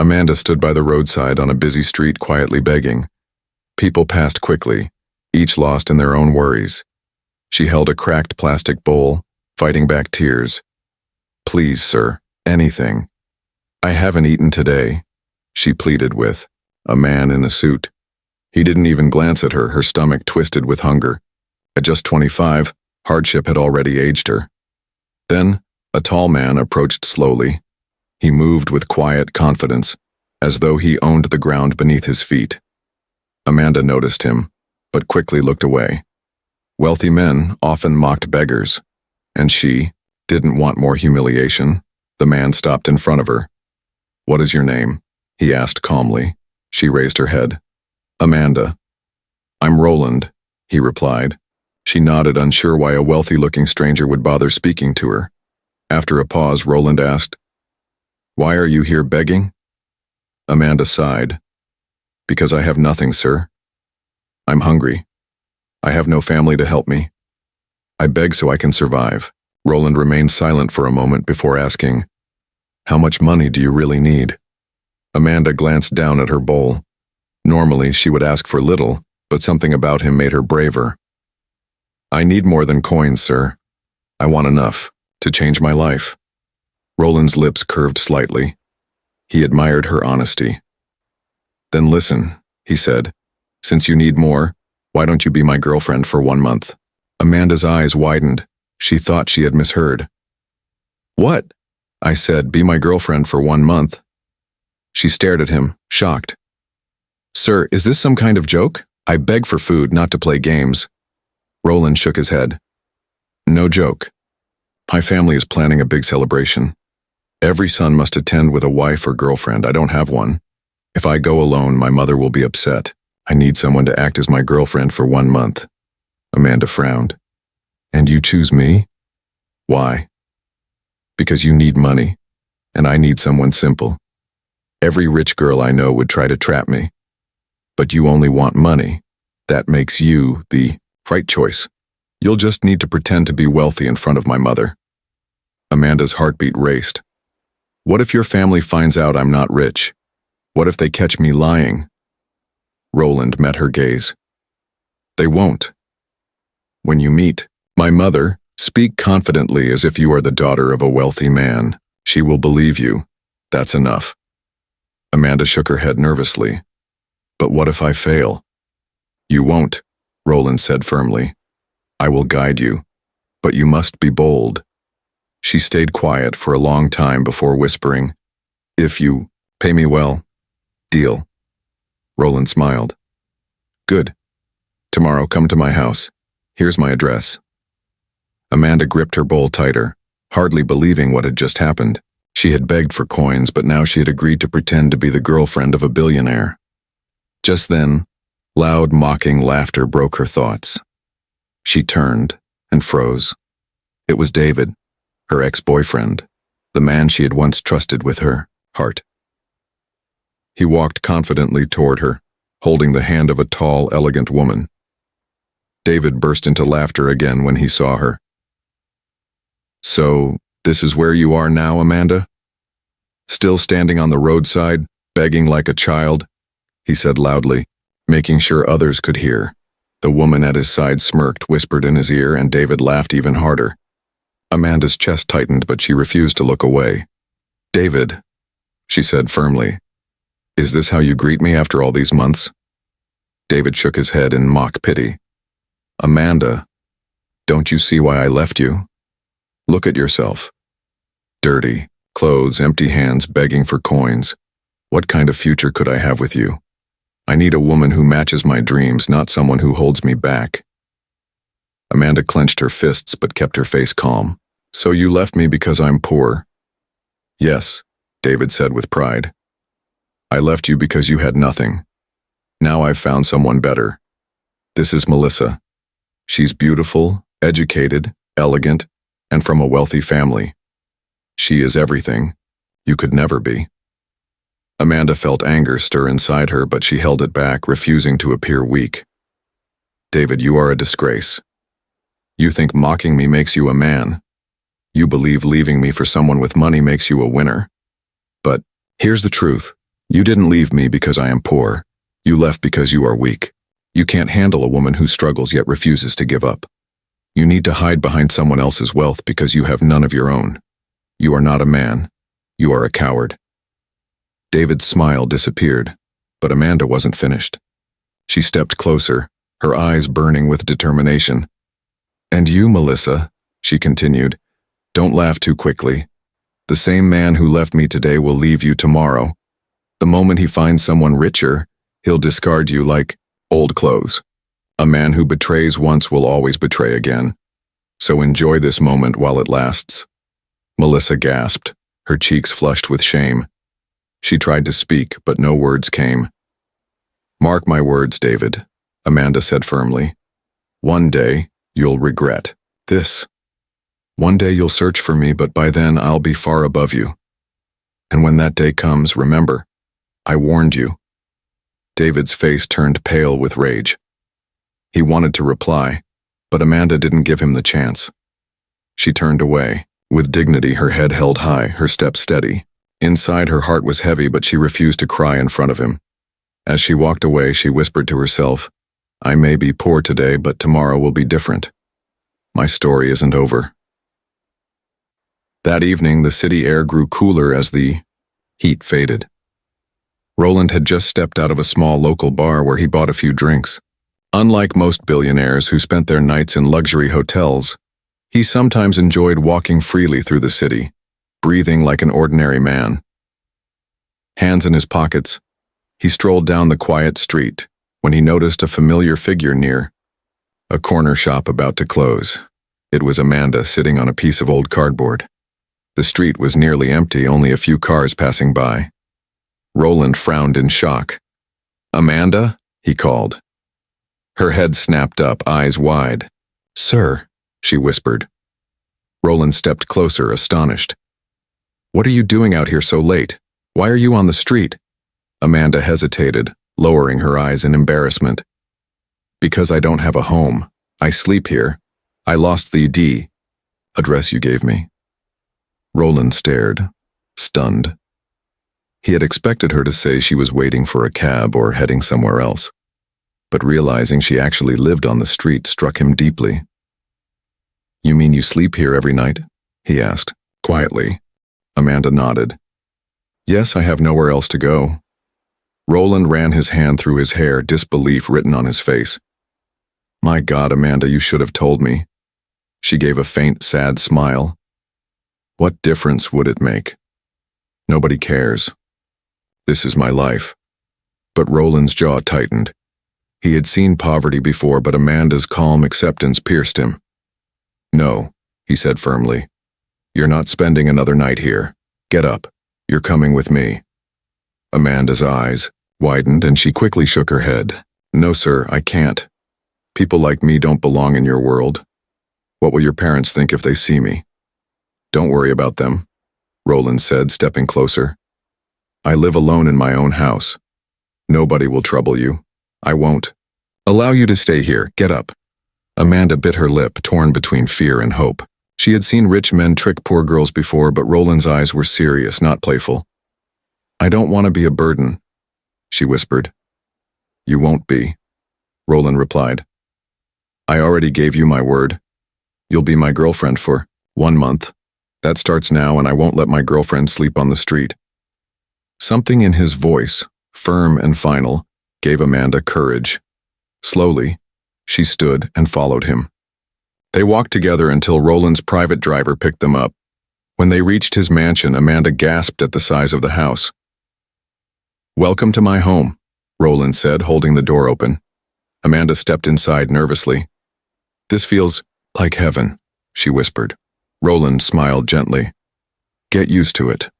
Amanda stood by the roadside on a busy street quietly begging. People passed quickly, each lost in their own worries. She held a cracked plastic bowl, fighting back tears. "Please, sir, anything. I haven't eaten today," she pleaded with a man in a suit. He didn't even glance at her, her stomach twisted with hunger. At just 25, hardship had already aged her. Then, a tall man approached slowly. He moved with quiet confidence, as though he owned the ground beneath his feet. Amanda noticed him, but quickly looked away. Wealthy men often mocked beggars, and she didn't want more humiliation. The man stopped in front of her. "What is your name?" he asked calmly. She raised her head. "Amanda." "I'm Roland," he replied. She nodded, unsure why a wealthy-looking stranger would bother speaking to her. After a pause, Roland asked, "Why are you here begging?" Amanda sighed. "Because I have nothing, sir. I'm hungry. I have no family to help me. I beg so I can survive." Roland remained silent for a moment before asking, "How much money do you really need?" Amanda glanced down at her bowl. Normally, she would ask for little, but something about him made her braver. "I need more than coins, sir. I want enough to change my life." Roland's lips curved slightly. He admired her honesty. "Then listen," he said. "Since you need more, why don't you be my girlfriend for 1 month?" Amanda's eyes widened. She thought she had misheard. "What?" I said, "be my girlfriend for 1 month." She stared at him, shocked. "Sir, is this some kind of joke? I beg for food, not to play games." Roland shook his head. "No joke. My family is planning a big celebration. Every son must attend with a wife or girlfriend. I don't have one. If I go alone, my mother will be upset. I need someone to act as my girlfriend for 1 month." Amanda frowned. "And you choose me? Why?" "Because you need money, and I need someone simple. Every rich girl I know would try to trap me. But you only want money. That makes you the right choice. You'll just need to pretend to be wealthy in front of my mother." Amanda's heartbeat raced. "What if your family finds out I'm not rich? What if they catch me lying?" Roland met her gaze. "They won't. When you meet my mother, speak confidently as if you are the daughter of a wealthy man. She will believe you. That's enough." Amanda shook her head nervously. "But what if I fail?" "You won't," Roland said firmly. "I will guide you, but you must be bold." She stayed quiet for a long time before whispering, "If you pay me well, deal." Roland smiled. "Good. Tomorrow come to my house. Here's my address." Amanda gripped her bowl tighter, hardly believing what had just happened. She had begged for coins, but now she had agreed to pretend to be the girlfriend of a billionaire. Just then, loud mocking laughter broke her thoughts. She turned and froze. It was David, her ex-boyfriend, the man she had once trusted with her heart. He walked confidently toward her, holding the hand of a tall, elegant woman. David burst into laughter again when he saw her. "So, this is where you are now, Amanda? Still standing on the roadside, begging like a child?" he said loudly, making sure others could hear. The woman at his side smirked, whispered in his ear, and David laughed even harder. Amanda's chest tightened, but she refused to look away. "David," she said firmly, "is this how you greet me after all these months?" David shook his head in mock pity. "Amanda, don't you see why I left you? Look at yourself. Dirty, clothes, empty hands, begging for coins. What kind of future could I have with you? I need a woman who matches my dreams, not someone who holds me back." Amanda clenched her fists but kept her face calm. "So you left me because I'm poor?" "Yes," David said with pride. "I left you because you had nothing. Now I've found someone better. This is Melissa. She's beautiful, educated, elegant, and from a wealthy family. She is everything you could never be." Amanda felt anger stir inside her, but she held it back, refusing to appear weak. "David, you are a disgrace. You think mocking me makes you a man. You believe leaving me for someone with money makes you a winner. But here's the truth. You didn't leave me because I am poor. You left because you are weak. You can't handle a woman who struggles yet refuses to give up. You need to hide behind someone else's wealth because you have none of your own. You are not a man. You are a coward. David's smile disappeared, but Amanda wasn't finished. She stepped closer, her eyes burning with determination. And you, Melissa, she continued, don't laugh too quickly. The same man who left me today will leave you tomorrow. The moment he finds someone richer, he'll discard you like old clothes. A man who betrays once will always betray again. So enjoy this moment while it lasts. Melissa gasped, her cheeks flushed with shame. She tried to speak, but no words came. Mark my words, David, Amanda said firmly. One day, you'll regret this. One day you'll search for me, but by then I'll be far above you. And when that day comes, remember, I warned you. David's face turned pale with rage. He wanted to reply, but Amanda didn't give him the chance. She turned away, with dignity, her head held high, her step steady. Inside, her heart was heavy, but she refused to cry in front of him. As she walked away, she whispered to herself, I may be poor today, but tomorrow will be different. My story isn't over. That evening, the city air grew cooler as the heat faded. Roland had just stepped out of a small local bar where he bought a few drinks. Unlike most billionaires who spent their nights in luxury hotels, he sometimes enjoyed walking freely through the city, breathing like an ordinary man. Hands in his pockets, he strolled down the quiet street when he noticed a familiar figure near a corner shop about to close. It was Amanda sitting on a piece of old cardboard. The street was nearly empty, only a few cars passing by. Roland frowned in shock. Amanda? He called. Her head snapped up, eyes wide. Sir, she whispered. Roland stepped closer, astonished. What are you doing out here so late? Why are you on the street? Amanda hesitated, lowering her eyes in embarrassment. Because I don't have a home. I sleep here. I lost the address you gave me. Roland stared, stunned. He had expected her to say she was waiting for a cab or heading somewhere else, but realizing she actually lived on the street struck him deeply. You mean you sleep here every night? He asked, quietly. Amanda nodded. Yes, I have nowhere else to go. Roland ran his hand through his hair, disbelief written on his face. My God, Amanda, you should have told me. She gave a faint, sad smile. What difference would it make? Nobody cares. This is my life. But Roland's jaw tightened. He had seen poverty before, but Amanda's calm acceptance pierced him. No, he said firmly. You're not spending another night here. Get up. You're coming with me. Amanda's eyes widened and she quickly shook her head. No, sir, I can't. People like me don't belong in your world. What will your parents think if they see me? Don't worry about them, Roland said, stepping closer. I live alone in my own house. Nobody will trouble you. I won't allow you to stay here. Get up. Amanda bit her lip, torn between fear and hope. She had seen rich men trick poor girls before, but Roland's eyes were serious, not playful. I don't want to be a burden, she whispered. You won't be, Roland replied. I already gave you my word. You'll be my girlfriend for 1 month. That starts now, and I won't let my girlfriend sleep on the street. Something in his voice, firm and final, gave Amanda courage. Slowly, she stood and followed him. They walked together until Roland's private driver picked them up. When they reached his mansion, Amanda gasped at the size of the house. Welcome to my home, Roland said, holding the door open. Amanda stepped inside nervously. This feels like heaven, she whispered. Roland smiled gently. Get used to it.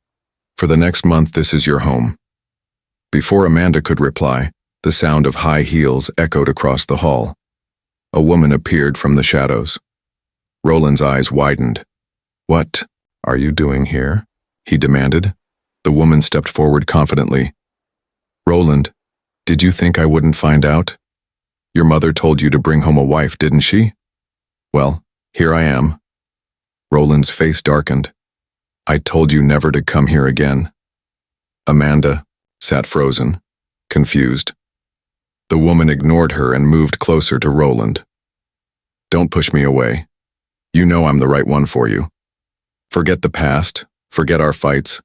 For the next month, this is your home. Before Amanda could reply, the sound of high heels echoed across the hall. A woman appeared from the shadows. Roland's eyes widened. What are you doing here? He demanded. The woman stepped forward confidently. Roland, did you think I wouldn't find out? Your mother told you to bring home a wife, didn't she? Well, here I am. Roland's face darkened. I told you never to come here again. Amanda, sat frozen, confused. The woman ignored her and moved closer to Roland. Don't push me away. You know I'm the right one for you. Forget the past, forget our fights.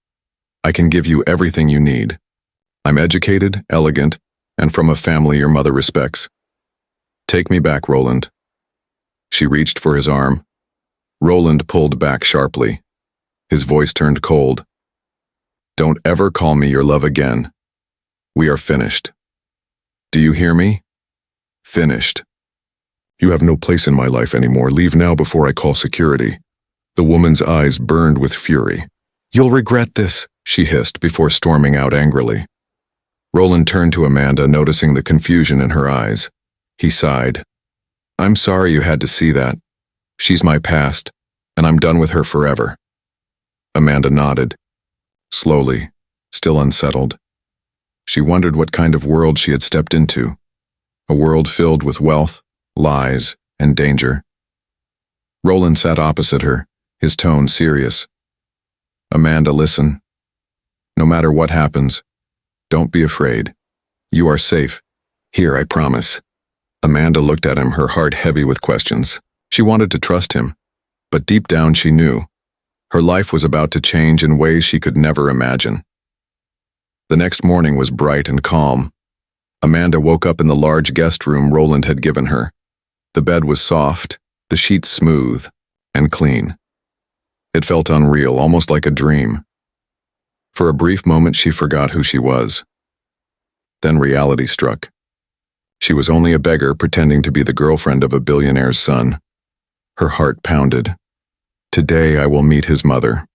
I can give you everything you need. I'm educated, elegant, and from a family your mother respects. Take me back, Roland. She reached for his arm. Roland pulled back sharply. His voice turned cold. Don't ever call me your love again. We are finished. Do you hear me? Finished. You have no place in my life anymore. Leave now before I call security. The woman's eyes burned with fury. You'll regret this, she hissed before storming out angrily. Roland turned to Amanda, noticing the confusion in her eyes. He sighed. I'm sorry you had to see that. She's my past, and I'm done with her forever. Amanda nodded. Slowly, still unsettled. She wondered what kind of world she had stepped into. A world filled with wealth, lies, and danger. Roland sat opposite her, his tone serious. Amanda, listen. No matter what happens, don't be afraid. You are safe. Here, I promise. Amanda looked at him, her heart heavy with questions. She wanted to trust him, but deep down she knew. Her life was about to change in ways she could never imagine. The next morning was bright and calm. Amanda woke up in the large guest room Roland had given her. The bed was soft, the sheets smooth, and clean. It felt unreal, almost like a dream. For a brief moment she forgot who she was. Then reality struck. She was only a beggar pretending to be the girlfriend of a billionaire's son. Her heart pounded. Today I will meet his mother.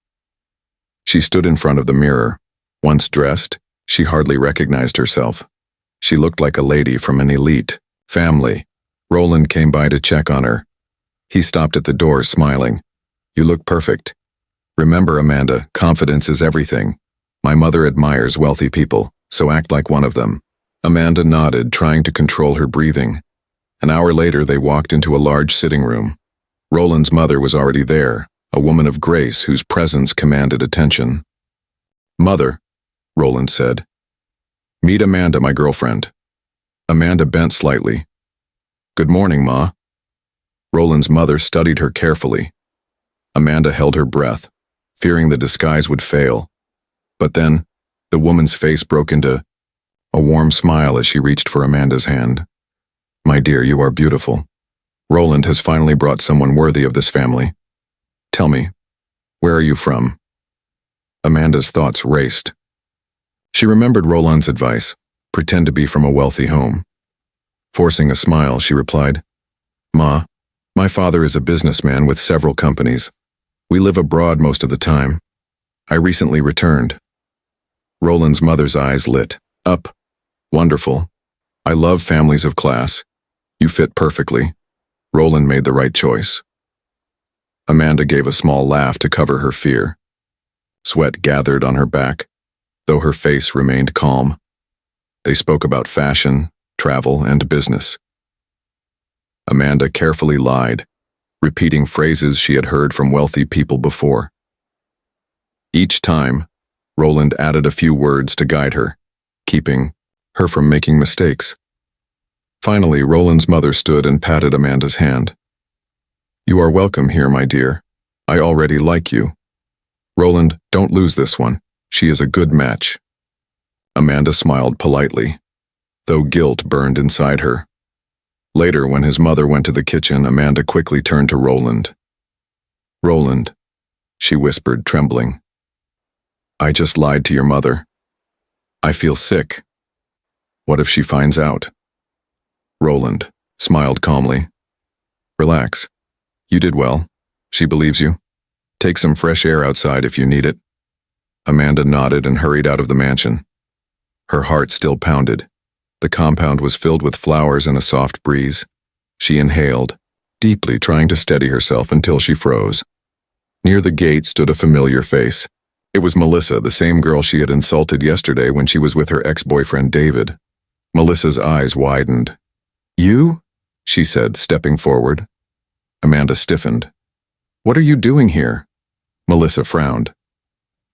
She stood in front of the mirror. Once dressed, she hardly recognized herself. She looked like a lady from an elite family. Roland came by to check on her. He stopped at the door, smiling. You look perfect. Remember, Amanda, confidence is everything. My mother admires wealthy people, so act like one of them. Amanda nodded, trying to control her breathing. An hour later, they walked into a large sitting room. Roland's mother was already there, a woman of grace whose presence commanded attention. Mother, Roland said. Meet Amanda, my girlfriend. Amanda bent slightly. Good morning, Ma. Roland's mother studied her carefully. Amanda held her breath, fearing the disguise would fail. But then, the woman's face broke into a warm smile as she reached for Amanda's hand. My dear, you are beautiful. Roland has finally brought someone worthy of this family. Tell me, where are you from? Amanda's thoughts raced. She remembered Roland's advice, pretend to be from a wealthy home. Forcing a smile, she replied, Ma, my father is a businessman with several companies. We live abroad most of the time. I recently returned. Roland's mother's eyes lit up. Wonderful. I love families of class. You fit perfectly. Roland made the right choice. Amanda gave a small laugh to cover her fear. Sweat gathered on her back, though her face remained calm. They spoke about fashion, travel, and business. Amanda carefully lied, repeating phrases she had heard from wealthy people before. Each time, Roland added a few words to guide her, keeping her from making mistakes. Finally, Roland's mother stood and patted Amanda's hand. You are welcome here, my dear. I already like you. Roland, don't lose this one. She is a good match. Amanda smiled politely, though guilt burned inside her. Later, when his mother went to the kitchen, Amanda quickly turned to Roland. Roland, she whispered, trembling. I just lied to your mother. I feel sick. What if she finds out? Roland smiled calmly. Relax. You did well. She believes you. Take some fresh air outside if you need it. Amanda nodded and hurried out of the mansion. Her heart still pounded. The compound was filled with flowers and a soft breeze. She inhaled, deeply trying to steady herself until she froze. Near the gate stood a familiar face. It was Melissa, the same girl she had insulted yesterday when she was with her ex-boyfriend David. Melissa's eyes widened. You? She said, stepping forward. Amanda stiffened. What are you doing here? Melissa frowned.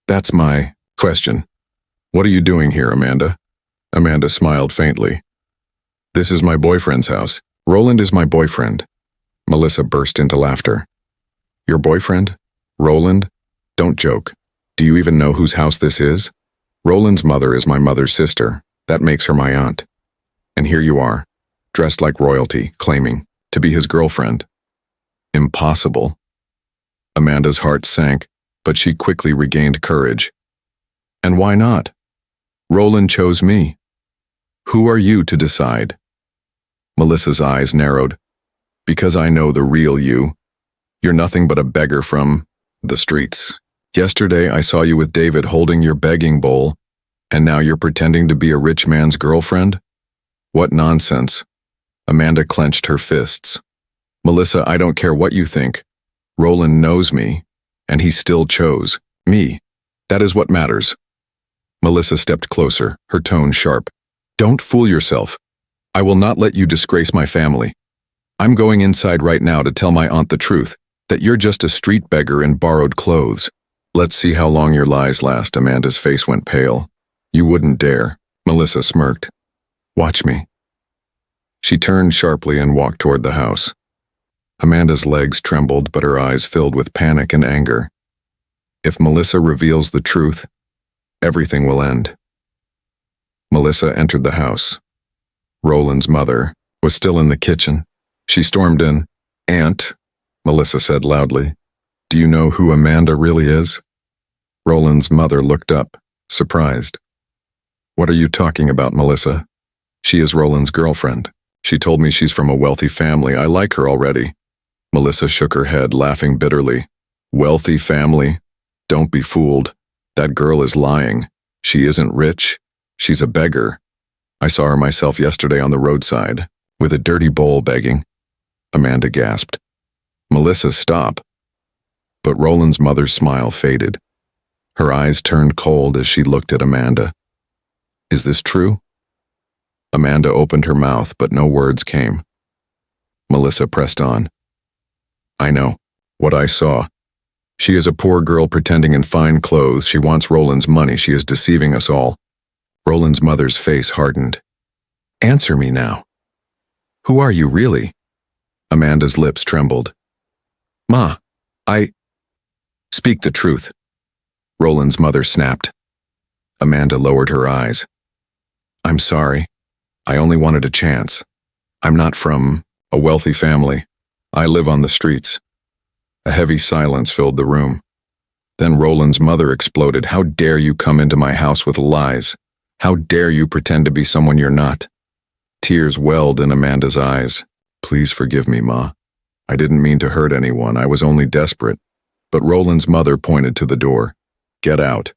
That's my question. What are you doing here, Amanda? Amanda smiled faintly. This is my boyfriend's house. Roland is my boyfriend. Melissa burst into laughter. Your boyfriend? Roland? Don't joke. Do you even know whose house this is? Roland's mother is my mother's sister. That makes her my aunt. And here you are, dressed like royalty, claiming to be his girlfriend. Impossible. Amanda's heart sank, but she quickly regained courage. And why not? Roland chose me. Who are you to decide? Melissa's eyes narrowed. Because I know the real you. You're nothing but a beggar from the streets. Yesterday I saw you with David holding your begging bowl, and now you're pretending to be a rich man's girlfriend? What nonsense. Amanda clenched her fists. Melissa, I don't care what you think. Roland knows me, and he still chose me. That is what matters. Melissa stepped closer, her tone sharp. Don't fool yourself. I will not let you disgrace my family. I'm going inside right now to tell my aunt the truth, that you're just a street beggar in borrowed clothes. Let's see how long your lies last. Amanda's face went pale. You wouldn't dare. Melissa smirked. Watch me. She turned sharply and walked toward the house. Amanda's legs trembled, but her eyes filled with panic and anger. If Melissa reveals the truth, everything will end. Melissa entered the house. Roland's mother was still in the kitchen. She stormed in. Aunt, Melissa said loudly, do you know who Amanda really is? Roland's mother looked up, surprised. What are you talking about, Melissa? She is Roland's girlfriend. She told me she's from a wealthy family. I like her already. Melissa shook her head, laughing bitterly. Wealthy family? Don't be fooled. That girl is lying. She isn't rich. She's a beggar. I saw her myself yesterday on the roadside, with a dirty bowl begging. Amanda gasped. Melissa, stop. But Roland's mother's smile faded. Her eyes turned cold as she looked at Amanda. Is this true? Amanda opened her mouth, but no words came. Melissa pressed on. I know what I saw. She is a poor girl pretending in fine clothes. She wants Roland's money. She is deceiving us all. Roland's mother's face hardened. Answer me now. Who are you really? Amanda's lips trembled. Ma, Speak the truth. Roland's mother snapped. Amanda lowered her eyes. I'm sorry. I only wanted a chance. I'm not from a wealthy family. I live on the streets. A heavy silence filled the room. Then Roland's mother exploded. How dare you come into my house with lies? How dare you pretend to be someone you're not? Tears welled in Amanda's eyes. Please forgive me, Ma. I didn't mean to hurt anyone. I was only desperate. But Roland's mother pointed to the door. Get out.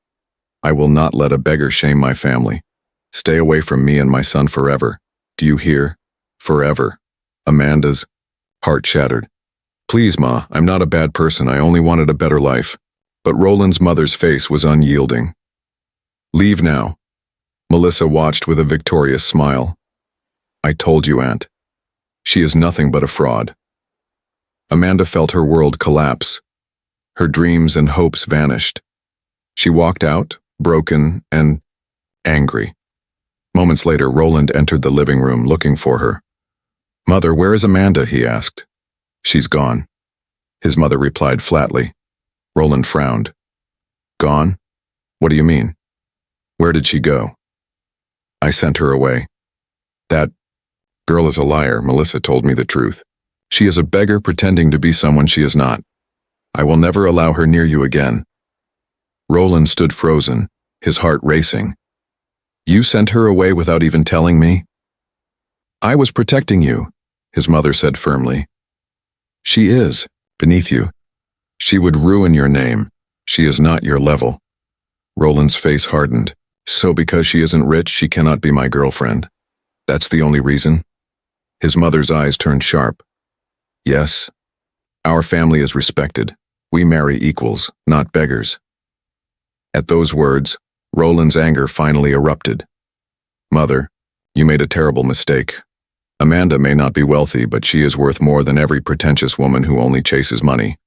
I will not let a beggar shame my family. Stay away from me and my son forever. Do you hear? Forever. Amanda's heart shattered. Please, Ma, I'm not a bad person. I only wanted a better life. But Roland's mother's face was unyielding. Leave now. Melissa watched with a victorious smile. I told you, Aunt. She is nothing but a fraud. Amanda felt her world collapse. Her dreams and hopes vanished. She walked out, broken and angry. Moments later, Roland entered the living room looking for her. Mother, where is Amanda? He asked. She's gone. His mother replied flatly. Roland frowned. Gone? What do you mean? Where did she go? I sent her away. That girl is a liar. Melissa told me the truth. She is a beggar pretending to be someone she is not. I will never allow her near you again. Roland stood frozen, his heart racing. You sent her away without even telling me? I was protecting you, his mother said firmly. She is, beneath you. She would ruin your name. She is not your level. Roland's face hardened. So because she isn't rich, she cannot be my girlfriend. That's the only reason? His mother's eyes turned sharp. Yes. Our family is respected. We marry equals, not beggars. At those words, Roland's anger finally erupted. Mother, you made a terrible mistake. Amanda may not be wealthy, but she is worth more than every pretentious woman who only chases money.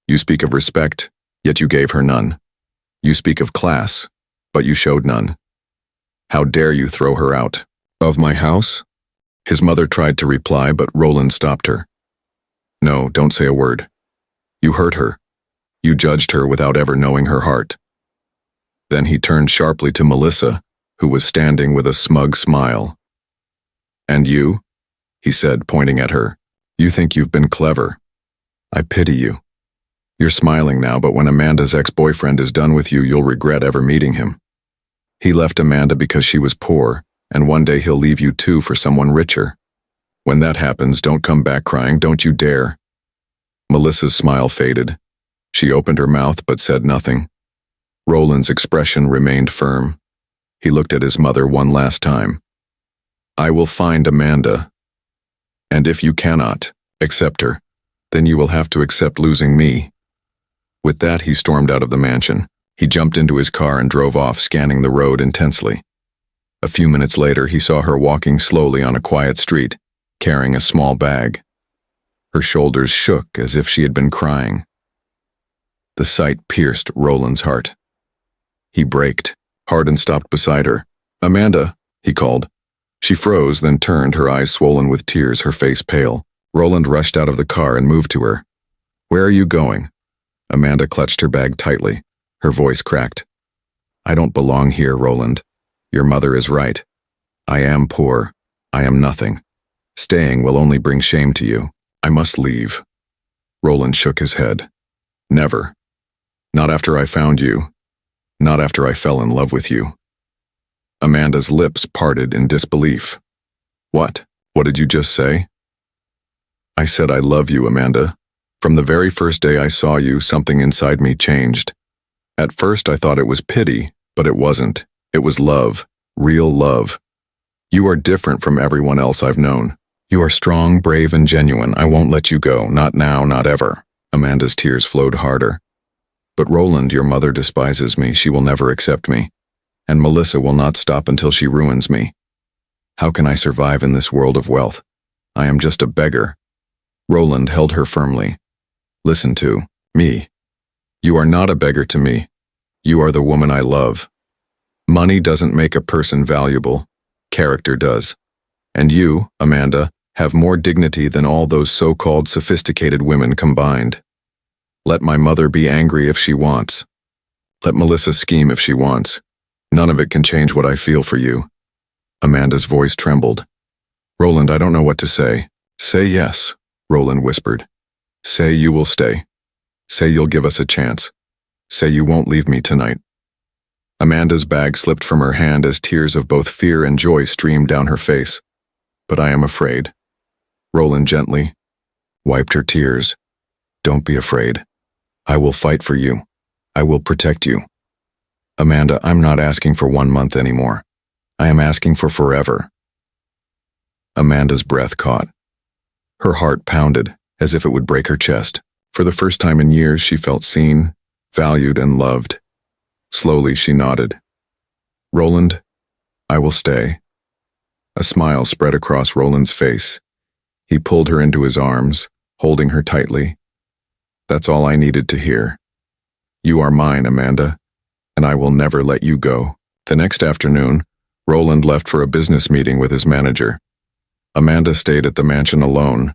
You speak of respect, yet you gave her none. You speak of class, but you showed none. How dare you throw her out of my house? His mother tried to reply, but Roland stopped her. No, don't say a word. You hurt her. You judged her without ever knowing her heart. Then he turned sharply to Melissa, who was standing with a smug smile. And you? He said, pointing at her. You think you've been clever. I pity you. You're smiling now, but when Amanda's ex-boyfriend is done with you, you'll regret ever meeting him. He left Amanda because she was poor, and one day he'll leave you too for someone richer. When that happens, don't come back crying, don't you dare. Melissa's smile faded. She opened her mouth but said nothing. Roland's expression remained firm. He looked at his mother one last time. I will find Amanda. And if you cannot accept her, then you will have to accept losing me. With that, he stormed out of the mansion. He jumped into his car and drove off, scanning the road intensely. A few minutes later, he saw her walking slowly on a quiet street, carrying a small bag. Her shoulders shook as if she had been crying. The sight pierced Roland's heart. He braked, hard, and stopped beside her. Amanda, he called. She froze, then turned, her eyes swollen with tears, her face pale. Roland rushed out of the car and moved to her. Where are you going? Amanda clutched her bag tightly. Her voice cracked. I don't belong here, Roland. Your mother is right. I am poor. I am nothing. Staying will only bring shame to you. I must leave. Roland shook his head. Never. Not after I found you. Not after I fell in love with you. Amanda's lips parted in disbelief. What? What did you just say? I said I love you, Amanda. From the very first day I saw you, something inside me changed. At first I thought it was pity, but it wasn't. It was love. Real love. You are different from everyone else I've known. You are strong, brave, and genuine. I won't let you go. Not now, not ever. Amanda's tears flowed harder. But Roland, your mother despises me. She will never accept me. And Melissa will not stop until she ruins me. How can I survive in this world of wealth? I am just a beggar. Roland held her firmly. Listen to me. You are not a beggar to me. You are the woman I love. Money doesn't make a person valuable. Character does. And you, Amanda, have more dignity than all those so-called sophisticated women combined. Let my mother be angry if she wants. Let Melissa scheme if she wants. None of it can change what I feel for you. Amanda's voice trembled. Roland, I don't know what to say. Say yes, Roland whispered. Say you will stay. Say you'll give us a chance. Say you won't leave me tonight. Amanda's bag slipped from her hand as tears of both fear and joy streamed down her face. But I am afraid. Roland gently wiped her tears. Don't be afraid. I will fight for you. I will protect you. Amanda, I'm not asking for 1 month anymore. I am asking for forever. Amanda's breath caught. Her heart pounded as if it would break her chest. For the first time in years, she felt seen, valued, and loved. Slowly, she nodded. Roland, I will stay. A smile spread across Roland's face. He pulled her into his arms, holding her tightly. That's all I needed to hear. You are mine, Amanda, and I will never let you go. The next afternoon, Roland left for a business meeting with his manager. Amanda stayed at the mansion alone.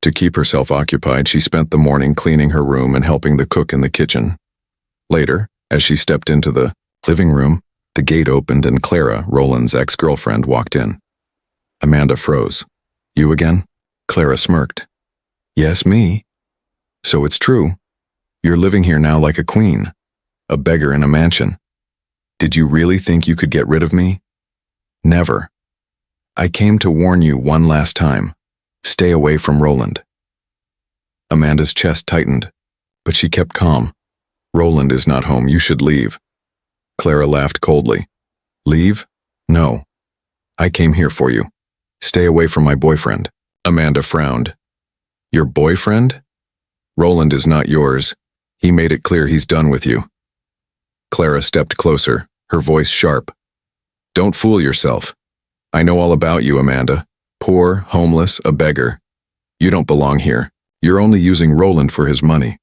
To keep herself occupied, she spent the morning cleaning her room and helping the cook in the kitchen. Later, as she stepped into the living room, the gate opened and Clara, Roland's ex-girlfriend, walked in. Amanda froze. You again? Clara smirked. Yes, me. So it's true. You're living here now like a queen, a beggar in a mansion. Did you really think you could get rid of me? Never. I came to warn you one last time. Stay away from Roland. Amanda's chest tightened, but she kept calm. Roland is not home. You should leave. Clara laughed coldly. Leave? No. I came here for you. Stay away from my boyfriend. Amanda frowned. Your boyfriend? Roland is not yours. He made it clear he's done with you. Clara stepped closer, her voice sharp. Don't fool yourself. I know all about you, Amanda. Poor, homeless, a beggar. You don't belong here. You're only using Roland for his money.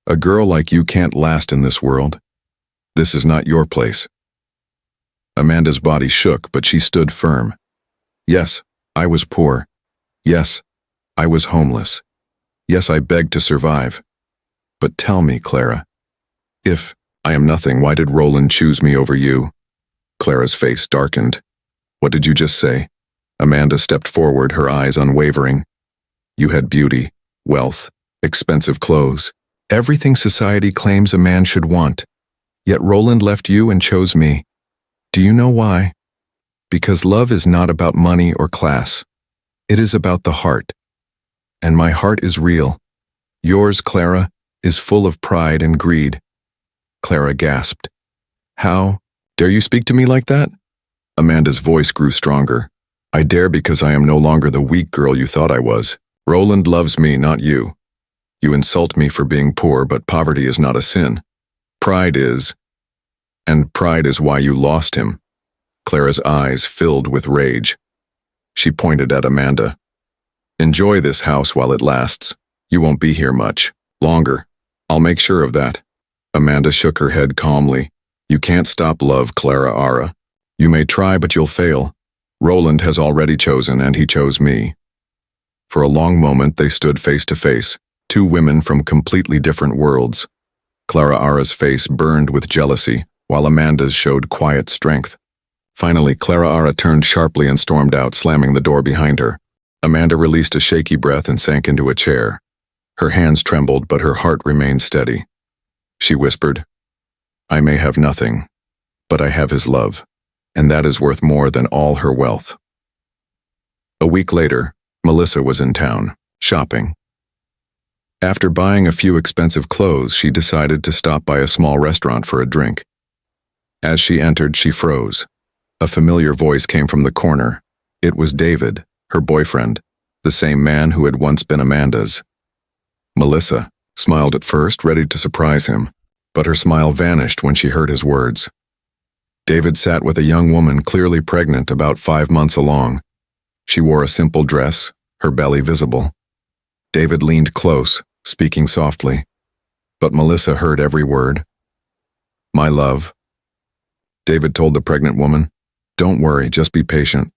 A girl like you can't last in this world. This is not your place. Amanda's body shook, but she stood firm. Yes, I was poor. Yes, I was homeless. Yes, I begged to survive. But tell me, Clara, if I am nothing, why did Roland choose me over you? Clara's face darkened. What did you just say? Amanda stepped forward, her eyes unwavering. You had beauty, wealth, expensive clothes, everything society claims a man should want. Yet Roland left you and chose me. Do you know why? Because love is not about money or class. It is about the heart. And my heart is real. Yours, Clara, is full of pride and greed. Clara gasped. How dare you speak to me like that? Amanda's voice grew stronger. I dare because I am no longer the weak girl you thought I was. Roland loves me, not you. You insult me for being poor, but poverty is not a sin. Pride is. And pride is why you lost him. Clara's eyes filled with rage. She pointed at Amanda. Enjoy this house while it lasts. You won't be here much longer. I'll make sure of that. Amanda shook her head calmly. You can't stop love, Clara Ara. You may try, but you'll fail. Roland has already chosen, and he chose me. For a long moment, they stood face to face, two women from completely different worlds. Clara Ara's face burned with jealousy, while Amanda's showed quiet strength. Finally, Clara Ara turned sharply and stormed out, slamming the door behind her. Amanda released a shaky breath and sank into a chair. Her hands trembled, but her heart remained steady. She whispered, I may have nothing, but I have his love, and that is worth more than all her wealth. A week later, Melissa was in town, shopping. After buying a few expensive clothes, she decided to stop by a small restaurant for a drink. As she entered, she froze. A familiar voice came from the corner. It was David, her boyfriend, the same man who had once been Amanda's. Melissa smiled at first, ready to surprise him, but her smile vanished when she heard his words. David sat with a young woman clearly pregnant, about 5 months along. She wore a simple dress, her belly visible. David leaned close, speaking softly, but Melissa heard every word. My love. David told the pregnant woman, don't worry, just be patient.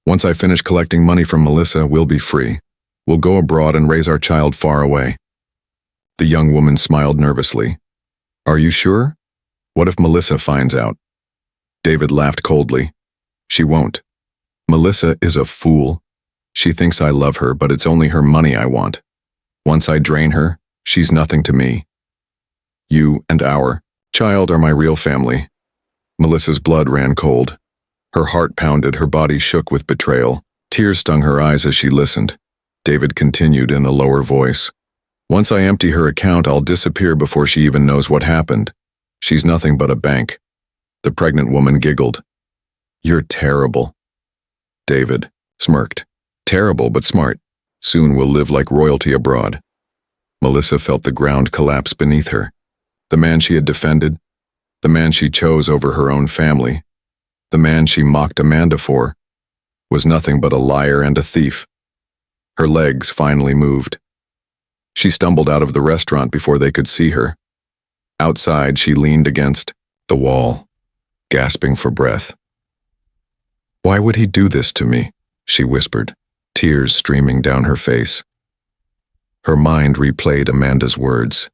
Once I finish collecting money from Melissa, we'll be free. We'll go abroad and raise our child far away. The young woman smiled nervously. Are you sure? What if Melissa finds out? David laughed coldly. She won't. Melissa is a fool. She thinks I love her, but it's only her money I want. Once I drain her, she's nothing to me. You and our child are my real family. Melissa's blood ran cold. Her heart pounded, her body shook with betrayal. Tears stung her eyes as she listened. David continued in a lower voice. Once I empty her account, I'll disappear before she even knows what happened. She's nothing but a bank. The pregnant woman giggled. You're terrible. David smirked. Terrible but smart. Soon we'll live like royalty abroad. Melissa felt the ground collapse beneath her. The man she had defended, the man she chose over her own family, the man she mocked Amanda for, was nothing but a liar and a thief. Her legs finally moved. She stumbled out of the restaurant before they could see her. Outside, she leaned against the wall, gasping for breath. Why would he do this to me? She whispered, tears streaming down her face. Her mind replayed Amanda's words.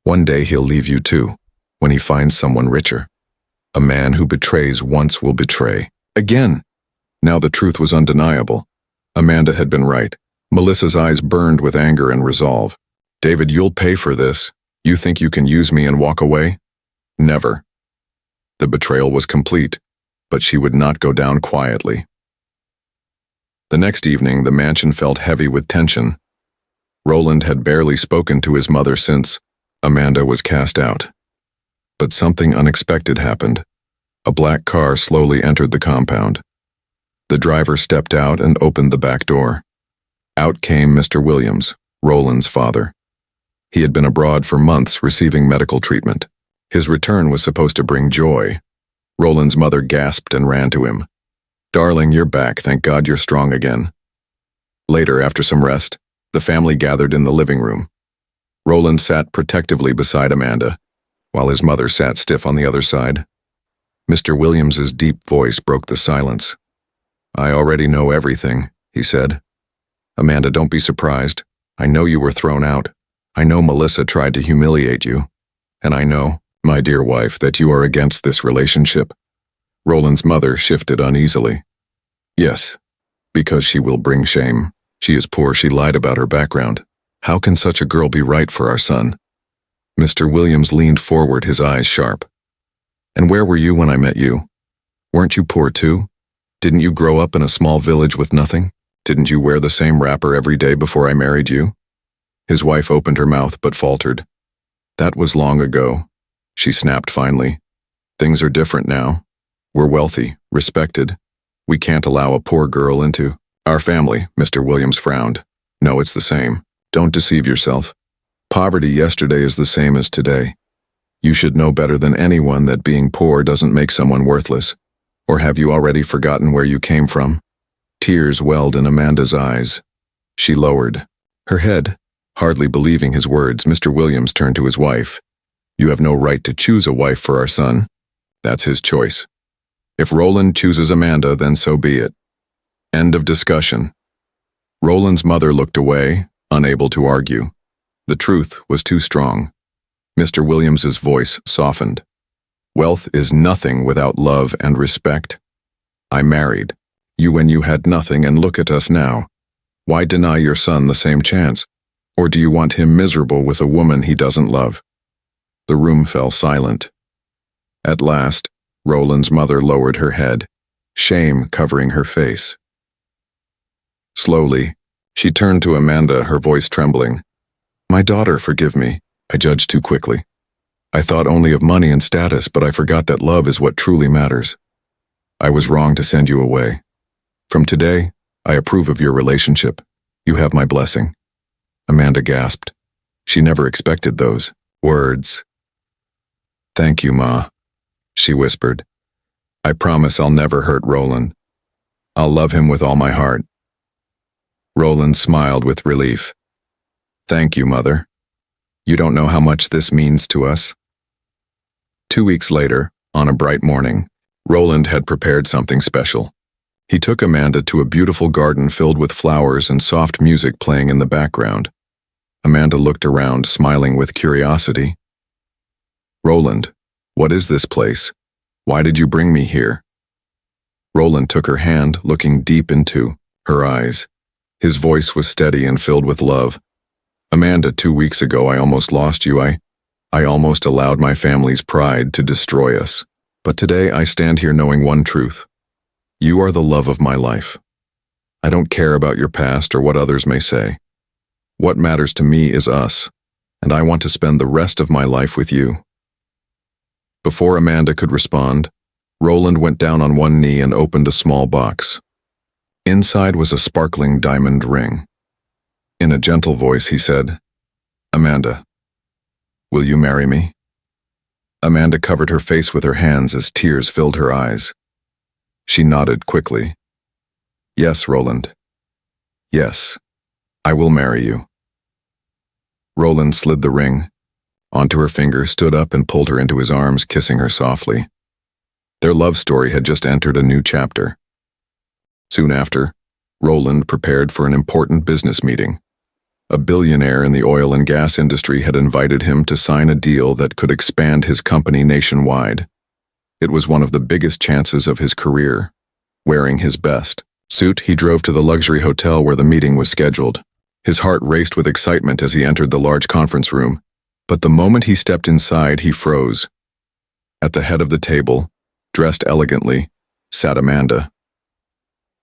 One day he'll leave you too, when he finds someone richer. A man who betrays once will betray again. Now the truth was undeniable. Amanda had been right. Melissa's eyes burned with anger and resolve. David, you'll pay for this. You think you can use me and walk away? Never. The betrayal was complete, but she would not go down quietly. The next evening, the mansion felt heavy with tension. Roland had barely spoken to his mother since Amanda was cast out. But something unexpected happened. A black car slowly entered the compound. The driver stepped out and opened the back door. Out came Mr. Williams, Roland's father. He had been abroad for months receiving medical treatment. His return was supposed to bring joy. Roland's mother gasped and ran to him. Darling, you're back. Thank God you're strong again. Later, after some rest, the family gathered in the living room. Roland sat protectively beside Amanda, while his mother sat stiff on the other side. Mr. Williams's deep voice broke the silence. I already know everything, he said. Amanda, don't be surprised. I know you were thrown out. I know Melissa tried to humiliate you. And I know, my dear wife, that you are against this relationship. Roland's mother shifted uneasily. Yes, because she will bring shame. She is poor, she lied about her background. How can such a girl be right for our son? Mr. Williams leaned forward, his eyes sharp. And where were you when I met you? Weren't you poor too? Didn't you grow up in a small village with nothing? Didn't you wear the same wrapper every day before I married you? His wife opened her mouth but faltered. That was long ago, she snapped finally. Things are different now. We're wealthy, respected. We can't allow a poor girl into our family. Mr. Williams frowned. No, it's the same. Don't deceive yourself. Poverty yesterday is the same as today. You should know better than anyone that being poor doesn't make someone worthless. Or have you already forgotten where you came from? Tears welled in Amanda's eyes. She lowered her head, hardly believing his words. Mr. Williams turned to his wife. You have no right to choose a wife for our son. That's his choice. If Roland chooses Amanda, then so be it. End of discussion. Roland's mother looked away, unable to argue. The truth was too strong. Mr. Williams's voice softened. Wealth is nothing without love and respect. I married you when you had nothing, and look at us now. Why deny your son the same chance? Or do you want him miserable with a woman he doesn't love? The room fell silent. At last, Roland's mother lowered her head, shame covering her face. Slowly, she turned to Amanda, her voice trembling. My daughter, forgive me. I judged too quickly. I thought only of money and status, but I forgot that love is what truly matters. I was wrong to send you away. From today, I approve of your relationship. You have my blessing. Amanda gasped. She never expected those words. Thank you, Ma, she whispered. I promise I'll never hurt Roland. I'll love him with all my heart. Roland smiled with relief. Thank you, Mother. You don't know how much this means to us. 2 weeks later, on a bright morning, Roland had prepared something special. He took Amanda to a beautiful garden filled with flowers and soft music playing in the background. Amanda looked around, smiling with curiosity. Roland, what is this place? Why did you bring me here? Roland took her hand, looking deep into her eyes. His voice was steady and filled with love. Amanda, 2 weeks ago I almost lost you. I almost allowed my family's pride to destroy us. But today I stand here knowing one truth. You are the love of my life. I don't care about your past or what others may say. What matters to me is us, and I want to spend the rest of my life with you. Before Amanda could respond, Roland went down on one knee and opened a small box. Inside was a sparkling diamond ring. In a gentle voice, he said, Amanda, will you marry me? Amanda covered her face with her hands as tears filled her eyes. She nodded quickly. Yes, Roland. Yes, I will marry you. Roland slid the ring onto her finger, stood up and pulled her into his arms, kissing her softly. Their love story had just entered a new chapter. Soon after, Roland prepared for an important business meeting. A billionaire in the oil and gas industry had invited him to sign a deal that could expand his company nationwide. It was one of the biggest chances of his career. Wearing his best suit, he drove to the luxury hotel where the meeting was scheduled. His heart raced with excitement as he entered the large conference room. But the moment he stepped inside, he froze. At the head of the table, dressed elegantly, sat Amanda.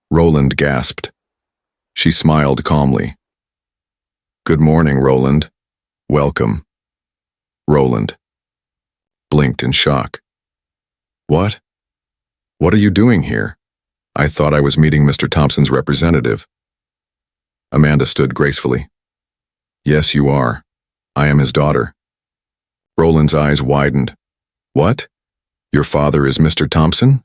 Roland gasped. She smiled calmly. Good morning, Roland. Welcome. Roland blinked in shock. What? What are you doing here? I thought I was meeting Mr. Thompson's representative. Amanda stood gracefully. Yes, you are. I am his daughter. Roland's eyes widened. What? Your father is Mr. Thompson?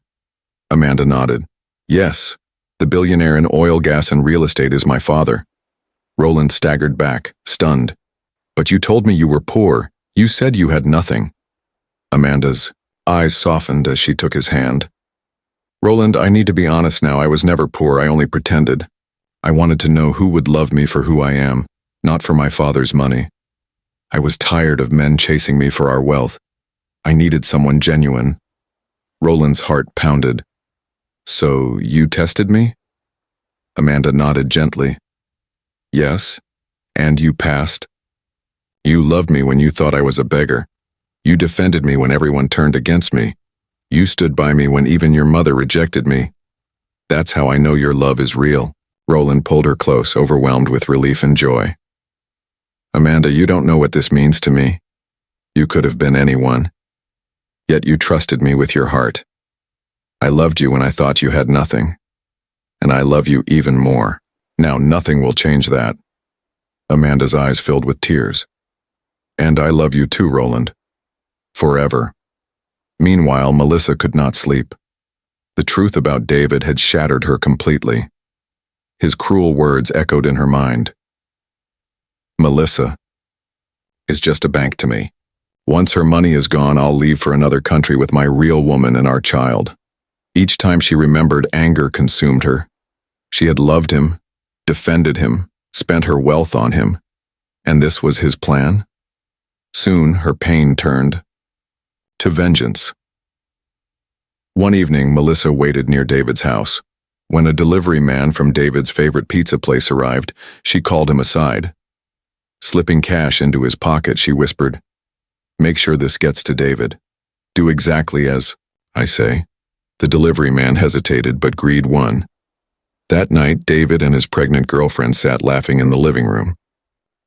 Amanda nodded. Yes, the billionaire in oil, gas, and real estate is my father. Roland staggered back, stunned. But you told me you were poor. You said you had nothing. Amanda's eyes softened as she took his hand. Roland, I need to be honest now. I was never poor. I only pretended. I wanted to know who would love me for who I am, not for my father's money. I was tired of men chasing me for our wealth. I needed someone genuine. Roland's heart pounded. So you tested me? Amanda nodded gently. Yes, and you passed. You loved me when you thought I was a beggar. You defended me when everyone turned against me. You stood by me when even your mother rejected me. That's how I know your love is real. Roland pulled her close, overwhelmed with relief and joy. Amanda, you don't know what this means to me. You could have been anyone. Yet you trusted me with your heart. I loved you when I thought you had nothing. And I love you even more. Now nothing will change that. Amanda's eyes filled with tears. And I love you too, Roland. Forever. Meanwhile, Melissa could not sleep. The truth about David had shattered her completely. His cruel words echoed in her mind. Melissa is just a bank to me. Once her money is gone, I'll leave for another country with my real woman and our child. Each time she remembered, anger consumed her. She had loved him, defended him, spent her wealth on him. And this was his plan? Soon, her pain turned to vengeance. One evening, Melissa waited near David's house. When a delivery man from David's favorite pizza place arrived, she called him aside. Slipping cash into his pocket, she whispered, "Make sure this gets to David. Do exactly as I say." The delivery man hesitated, but greed won. That night, David and his pregnant girlfriend sat laughing in the living room.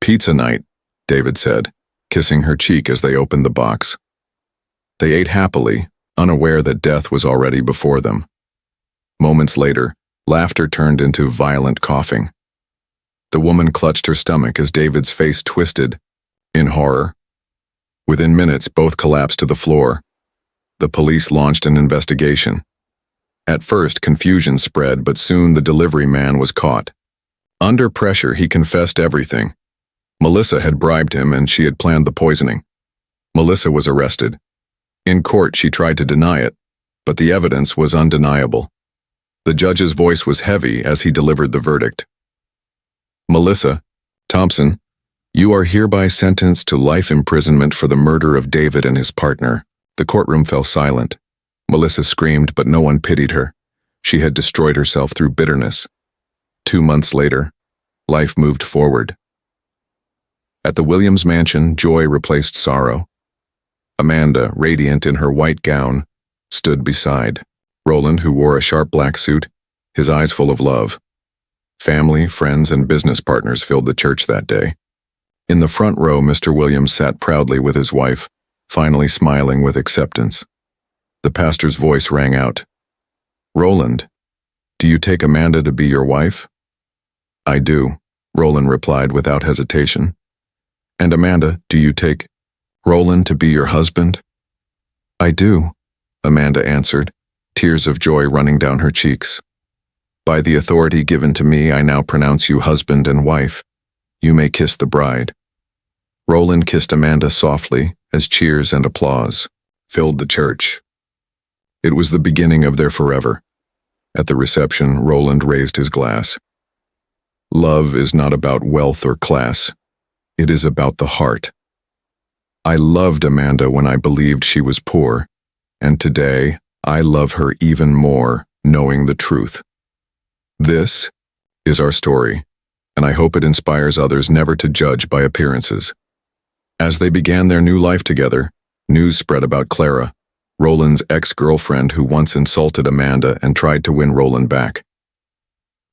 "Pizza night," David said, kissing her cheek as they opened the box. They ate happily, unaware that death was already before them. Moments later, laughter turned into violent coughing. The woman clutched her stomach as David's face twisted in horror. Within minutes, both collapsed to the floor. The police launched an investigation. At first, confusion spread, but soon the delivery man was caught. Under pressure, he confessed everything. Melissa had bribed him and she had planned the poisoning. Melissa was arrested. In court, she tried to deny it, but the evidence was undeniable. The judge's voice was heavy as he delivered the verdict. Melissa Thompson, you are hereby sentenced to life imprisonment for the murder of David and his partner. The courtroom fell silent. Melissa screamed, but no one pitied her. She had destroyed herself through bitterness. 2 months later, life moved forward. At the Williams mansion, joy replaced sorrow. Amanda, radiant in her white gown, stood beside Roland, who wore a sharp black suit, his eyes full of love. Family, friends, and business partners filled the church that day. In the front row, Mr. Williams sat proudly with his wife, finally smiling with acceptance. The pastor's voice rang out. "Roland, do you take Amanda to be your wife?" "I do," Roland replied without hesitation. "And Amanda, do you take Roland to be your husband?" "I do," Amanda answered, tears of joy running down her cheeks. "By the authority given to me, I now pronounce you husband and wife. You may kiss the bride." Roland kissed Amanda softly as cheers and applause filled the church. It was the beginning of their forever. At the reception, Roland raised his glass. Love is not about wealth or class. It is about the heart. I loved Amanda when I believed she was poor, and today I love her even more, knowing the truth. This is our story, and I hope it inspires others never to judge by appearances. As they began their new life together, news spread about Clara, Roland's ex-girlfriend who once insulted Amanda and tried to win Roland back.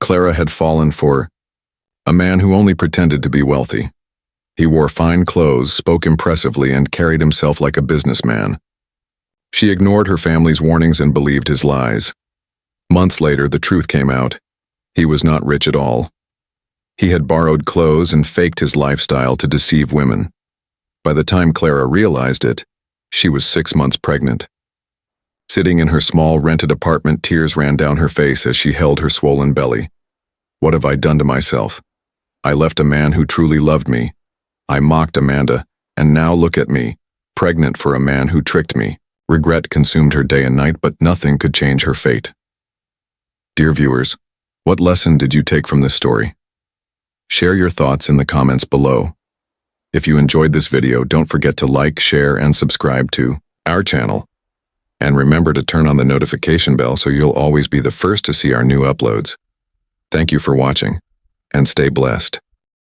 Clara had fallen for a man who only pretended to be wealthy. He wore fine clothes, spoke impressively, and carried himself like a businessman. She ignored her family's warnings and believed his lies. Months later, the truth came out. He was not rich at all. He had borrowed clothes and faked his lifestyle to deceive women. By the time Clara realized it, she was 6 months pregnant. Sitting in her small rented apartment, tears ran down her face as she held her swollen belly. What have I done to myself? I left a man who truly loved me. I mocked Amanda, and now look at me, pregnant for a man who tricked me. Regret consumed her day and night, but nothing could change her fate. Dear viewers, what lesson did you take from this story? Share your thoughts in the comments below. If you enjoyed this video, don't forget to like, share, and subscribe to our channel. And remember to turn on the notification bell so you'll always be the first to see our new uploads. Thank you for watching, and stay blessed.